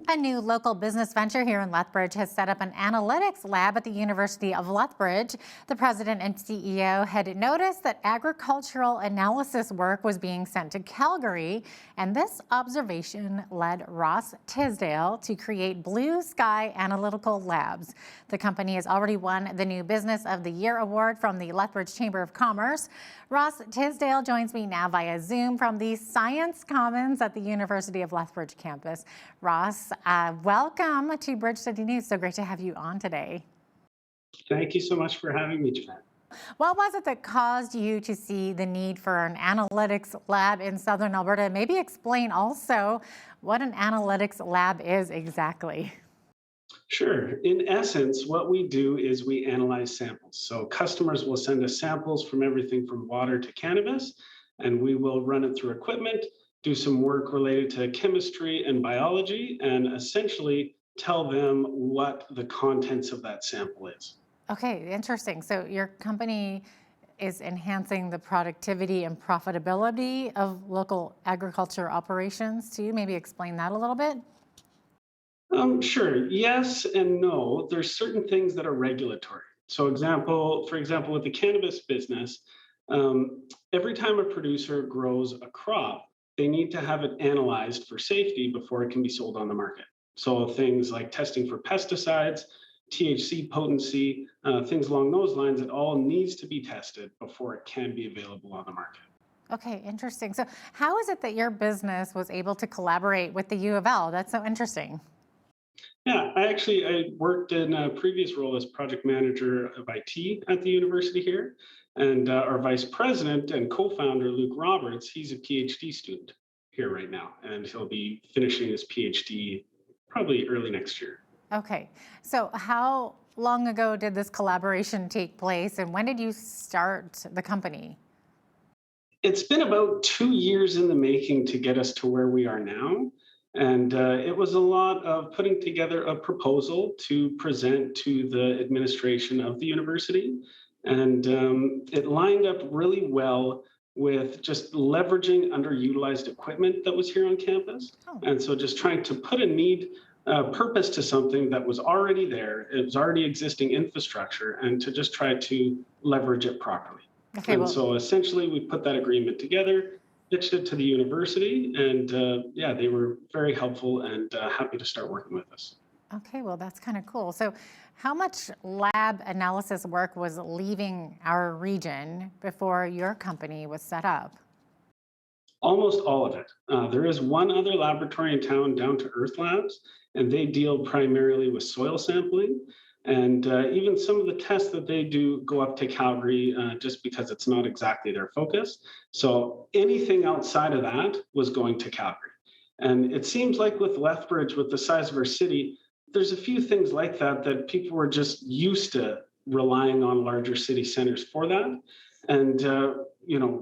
A new local business venture here in Lethbridge has set up an analytics lab at the University of Lethbridge. The president and CEO had noticed that agricultural analysis work was being sent to Calgary, and this observation led Ross Tisdale to create Blue Sky Analytical Labs. The company has already won the new Business of the Year award from the Lethbridge Chamber of Commerce. Ross Tisdale joins me now via Zoom from the Science Commons at the University of Lethbridge campus. Ross, welcome to Bridge City News. So great to have you on today. Thank you so much for having me, Jeanette. What was it that caused you to see the need for an analytics lab in Southern Alberta? Maybe explain also what an analytics lab is exactly. Sure. In essence, what we do is we analyze samples. So customers will send us samples from everything from water to cannabis, and we will run it through equipment, do some work related to chemistry and biology, and essentially tell them what the contents of that sample is. Okay, interesting. So your company is enhancing the productivity and profitability of local agriculture operations too. Maybe explain that a little bit. Sure. Yes and no. There's certain things that are regulatory. For example, with the cannabis business, every time a producer grows a crop, they need to have it analyzed for safety before it can be sold on the market. So things like testing for pesticides, THC potency, things along those lines, it all needs to be tested before it can be available on the market. Okay, interesting. So how is it that your business was able to collaborate with the U of L? That's so interesting. Yeah, I worked in a previous role as project manager of IT at the university here, and our vice president and co-founder Luke Roberts, he's a PhD student here right now, and he'll be finishing his PhD probably early next year. Okay, so how long ago did this collaboration take place, and when did you start the company? It's been about 2 years in the making to get us to where we are now. And it was a lot of putting together a proposal to present to the administration of the university. And it lined up really well with just leveraging underutilized equipment that was here on campus. Oh. And so just trying to put a need, purpose to something that was already there, it was already existing infrastructure, and to just try to leverage it properly. Okay, And well, so essentially we put that agreement together, pitched it to the university, and yeah, they were very helpful and happy to start working with us. okay, well, that's kind of cool. So how much lab analysis work was leaving our region before your company was set up? Almost all of it. There is one other laboratory in town, Down to Earth Labs, and they deal primarily with soil sampling. And even some of the tests that they do go up to Calgary just because it's not exactly their focus. So anything outside of that was going to Calgary. And it seems like with Lethbridge, with the size of our city, there's a few things like that that people were just used to relying on larger city centers for that. And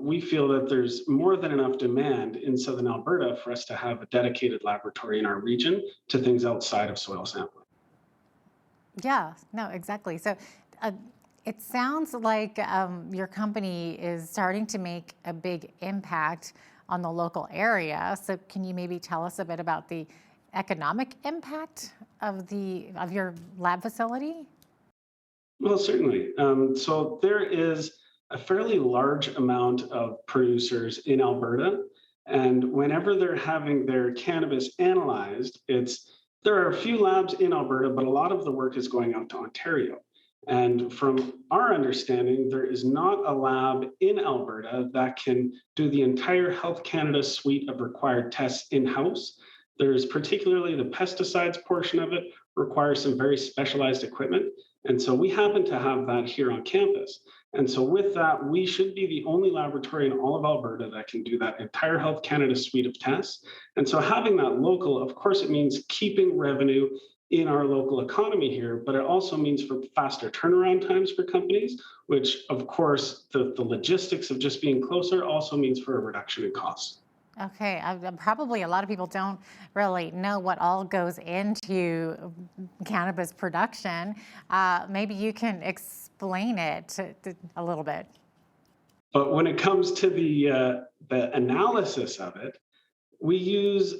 we feel that there's more than enough demand in Southern Alberta for us to have a dedicated laboratory in our region to things outside of soil sampling. Yeah, no, exactly. So uh, it sounds like your company is starting to make a big impact on the local area. So can you maybe tell us a bit about the economic impact of your lab facility? Well, certainly. So there is a fairly large amount of producers in Alberta, and whenever they're having their cannabis analyzed, there are a few labs in Alberta, but a lot of the work is going out to Ontario. And from our understanding, there is not a lab in Alberta that can do the entire Health Canada suite of required tests in-house. There's particularly the pesticides portion of it requires some very specialized equipment. And so we happen to have that here on campus. And so with that, we should be the only laboratory in all of Alberta that can do that entire Health Canada suite of tests. And so having that local, of course, it means keeping revenue in our local economy here, but it also means for faster turnaround times for companies, which of course, the logistics of just being closer also means for a reduction in costs. Okay, probably a lot of people don't really know what all goes into cannabis production. Maybe you can explain it a little bit. But when it comes to the analysis of it, we use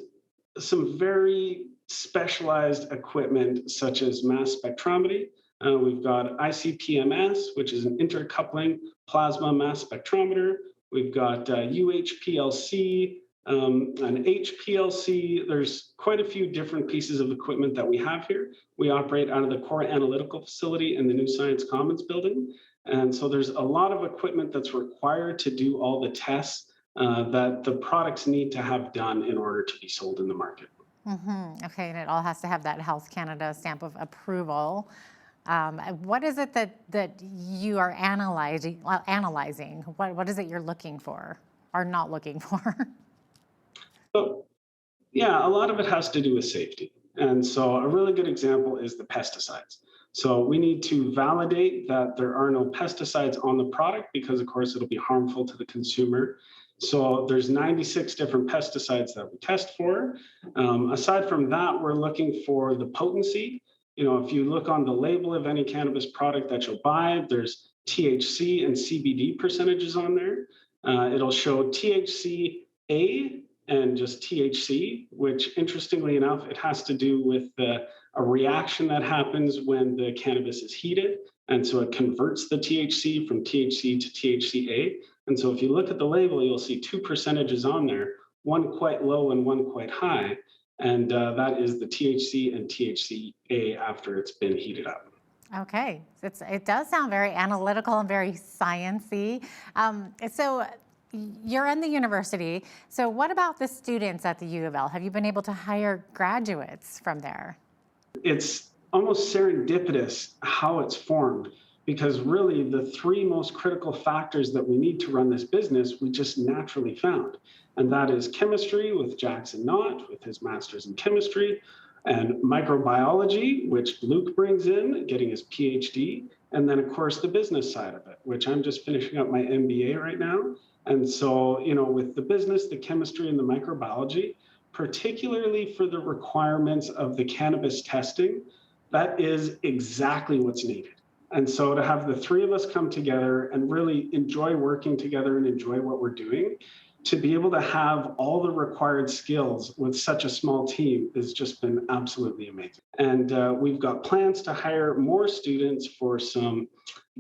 some very specialized equipment such as mass spectrometry. We've got ICP-MS, which is an intercoupling plasma mass spectrometer. We've got UHPLC, an HPLC. There's quite a few different pieces of equipment that we have here. We operate out of the core analytical facility in the New Science Commons building. And so there's a lot of equipment that's required to do all the tests that the products need to have done in order to be sold in the market. Okay, and it all has to have that Health Canada stamp of approval. What is it that you are analyzing? What is it you're looking for or not looking for? So, yeah, a lot of it has to do with safety. And so a really good example is the pesticides. So we need to validate that there are no pesticides on the product because, of course, it'll be harmful to the consumer. So there's 96 different pesticides that we test for. Aside from that, we're looking for the potency. If you look on the label of any cannabis product that you'll buy, there's THC and CBD percentages on there. It'll show THC-A and just THC, which interestingly enough, it has to do with a reaction that happens when the cannabis is heated. And so it converts the THC from THC to THCA. And so if you look at the label, you'll see two percentages on there, one quite low and one quite high. And that is the THC and THCA after it's been heated up. Okay, it does sound very analytical and very sciencey. So you're in the university. So what about the students at the U of L? Have you been able to hire graduates from there? It's almost serendipitous how it's formed because really the three most critical factors that we need to run this business, we just naturally found. And that is chemistry with Jackson Knott, with his master's in chemistry, and microbiology, which Luke brings in, getting his PhD, and then, of course, the business side of it, which I'm just finishing up my MBA right now. And so, with the business, the chemistry, and the microbiology, particularly for the requirements of the cannabis testing, that is exactly what's needed. And so to have the three of us come together and really enjoy working together and enjoy what we're doing, to be able to have all the required skills with such a small team has just been absolutely amazing. And we've got plans to hire more students for some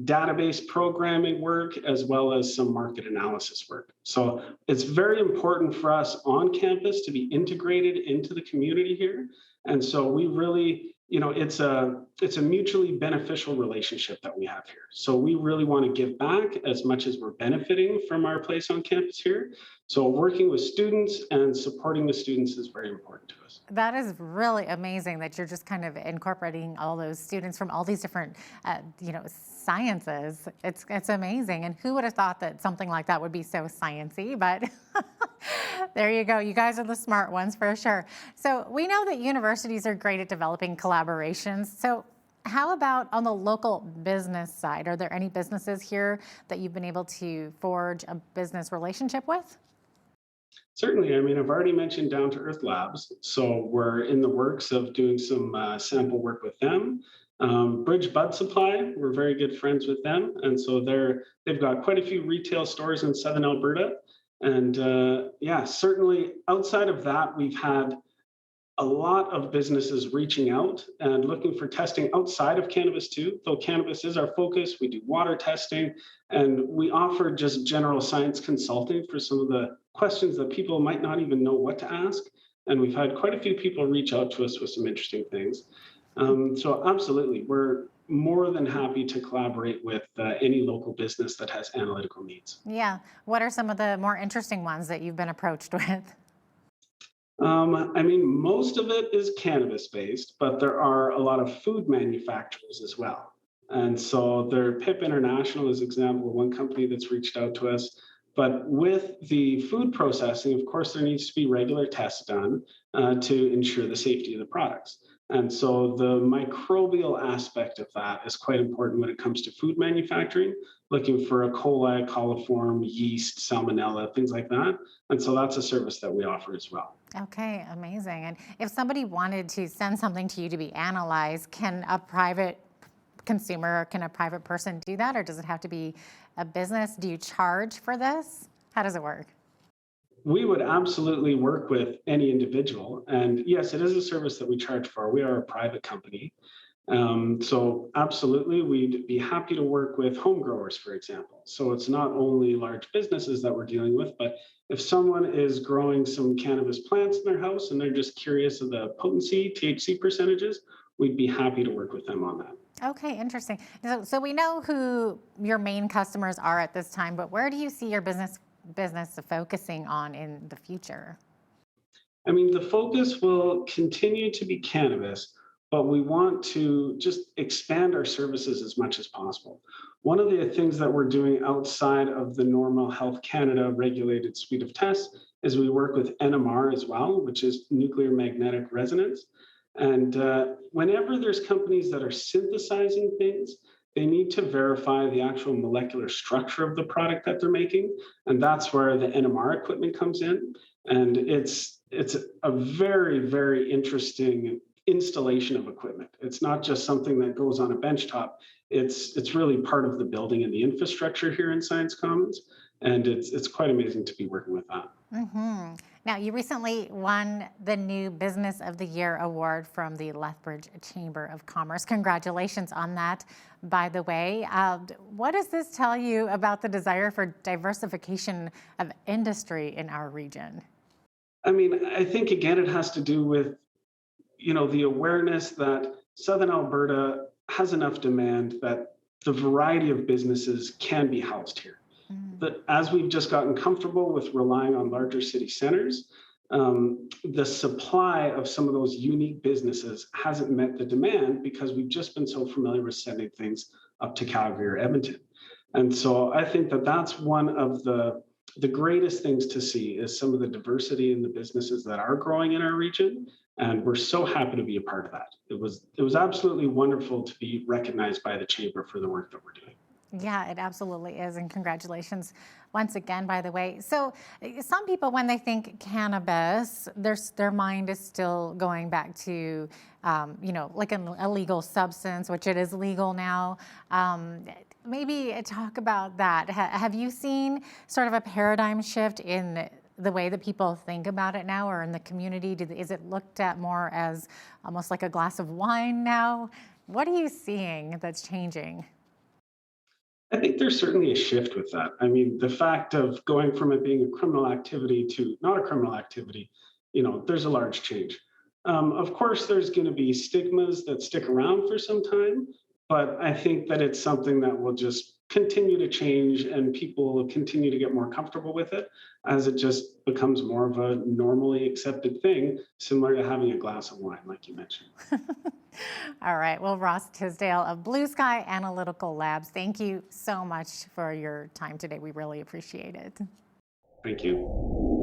database programming work as well as some market analysis work. So it's very important for us on campus to be integrated into the community here. And so we really, it's a mutually beneficial relationship that we have here. So we really want to give back as much as we're benefiting from our place on campus here. So working with students and supporting the students is very important to us. That is really amazing that you're just kind of incorporating all those students from all these different, sciences. It's amazing. And who would have thought that something like that would be so sciencey? But there you go. You guys are the smart ones for sure. So we know that universities are great at developing collaborations. So how about on the local business side? Are there any businesses here that you've been able to forge a business relationship with? Certainly. I mean, I've already mentioned Down to Earth Labs. So we're in the works of doing some sample work with them. Bridge Bud Supply, we're very good friends with them. And so they've got quite a few retail stores in Southern Alberta. And certainly outside of that, we've had a lot of businesses reaching out and looking for testing outside of cannabis too. Though cannabis is our focus, we do water testing and we offer just general science consulting for some of the questions that people might not even know what to ask. And we've had quite a few people reach out to us with some interesting things. So absolutely, we're more than happy to collaborate with any local business that has analytical needs. Yeah. What are some of the more interesting ones that you've been approached with? I mean, most of it is cannabis based, but there are a lot of food manufacturers as well. And so their PIP International is an example of one company that's reached out to us. But with the food processing, of course, there needs to be regular tests done to ensure the safety of the products. And so the microbial aspect of that is quite important when it comes to food manufacturing, looking for E. coli, coliform, yeast, salmonella, things like that. And so that's a service that we offer as well. Okay, amazing. And if somebody wanted to send something to you to be analyzed, can a private consumer or can a private person do that? Or does it have to be a business? Do you charge for this? How does it work? we would absolutely work with any individual. And yes, it is a service that we charge for. We are a private company. So absolutely, we'd be happy to work with home growers, for example. So it's not only large businesses that we're dealing with, but if someone is growing some cannabis plants in their house and they're just curious of the potency, THC percentages, we'd be happy to work with them on that. Okay, interesting. So we know who your main customers are at this time, but where do you see your business focusing on in the future? I mean, the focus will continue to be cannabis, but we want to just expand our services as much as possible. One of the things that we're doing outside of the normal Health Canada regulated suite of tests is we work with NMR as well, which is nuclear magnetic resonance. And whenever there's companies that are synthesizing things, they need to verify the actual molecular structure of the product that they're making. And that's where the NMR equipment comes in. And it's a very, very interesting installation of equipment. It's not just something that goes on a benchtop. It's really part of the building and the infrastructure here in Science Commons, and it's quite amazing to be working with that. hmm Now, you recently won the new Business of the Year award from the Lethbridge Chamber of Commerce. Congratulations on that, by the way. What does this tell you about the desire for diversification of industry in our region? I mean, I think again it has to do with the awareness that Southern Alberta has enough demand that the variety of businesses can be housed here. Mm. But as we've just gotten comfortable with relying on larger city centers, the supply of some of those unique businesses hasn't met the demand because we've just been so familiar with sending things up to Calgary or Edmonton. And so I think that that's one of the greatest things to see is some of the diversity in the businesses that are growing in our region. And we're so happy to be a part of that. It was absolutely wonderful to be recognized by the chamber for the work that we're doing. Yeah, it absolutely is. And congratulations once again, by the way. So some people, when they think cannabis, their mind is still going back to, like an illegal substance, which it is legal now. Maybe talk about that. Have you seen sort of a paradigm shift in the way that people think about it now, or in the community? Is it looked at more as almost like a glass of wine now? What are you seeing that's changing? I think there's certainly a shift with that. I mean, the fact of going from it being a criminal activity to not a criminal activity, there's a large change. Of course, there's going to be stigmas that stick around for some time, but I think that it's something that will just continue to change and people will continue to get more comfortable with it as it just becomes more of a normally accepted thing, similar to having a glass of wine, like you mentioned. All right. Well, Ross Tisdale of Blue Sky Analytical Labs, thank you so much for your time today. We really appreciate it. Thank you.